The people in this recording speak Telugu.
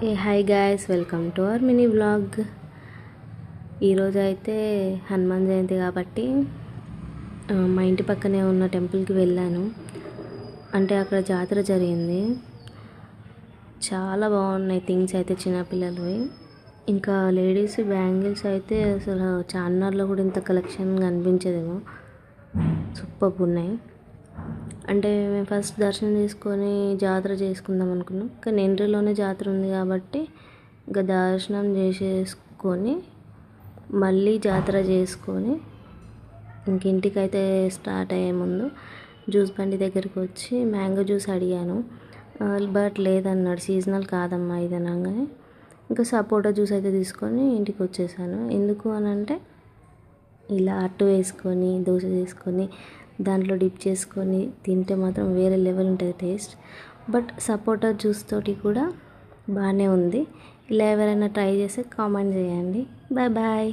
A hi guys, welcome to our mini vlog. ఈరోజు అయితే హనుమాన్ జయంతి కాబట్టి మా ఇంటి పక్కనే ఉన్న టెంపుల్కి వెళ్ళాను. అంటే అక్కడ జాతర జరిగింది. చాలా బాగున్నాయి థింగ్స్ అయితే చిన్నపిల్లలవి. ఇంకా లేడీస్ బ్యాంగిల్స్ అయితే అసలు చార్మినార్లో కూడా ఇంత కలెక్షన్ కనిపించదేమో, సూపర్గా ఉన్నాయి. అంటే మేము ఫస్ట్ దర్శనం చేసుకొని జాతర చేసుకుందాం అనుకున్నాం, కానీ ఎంట్రీలోనే జాతర ఉంది కాబట్టి ఇంకా దర్శనం చేసేసుకొని మళ్ళీ జాతర చేసుకొని ఇంటికైతే స్టార్ట్ అయ్యే ముందు జ్యూస్ బండి దగ్గరికి వచ్చి మ్యాంగో జ్యూస్ అడిగాను. బట్ లేదన్నాడు, సీజనల్ కాదమ్మా ఇది అనగానే ఇంకా సపోటా జ్యూస్ అయితే తీసుకొని ఇంటికి వచ్చేసాను. ఎందుకు అని అంటే ఇలా అట్టు వేసుకొని దోశ చేసుకొని దాంట్లో డిప్ చేసుకొని తింటే మాత్రం వేరే లెవెల్ ఉంటుంది టేస్ట్. బట్ సపోటా జ్యూస్ తోటి కూడా బాగానే ఉంది. ఇలా ఎవరైనా ట్రై చేస్తే కామెంట్ చేయండి. Bye bye.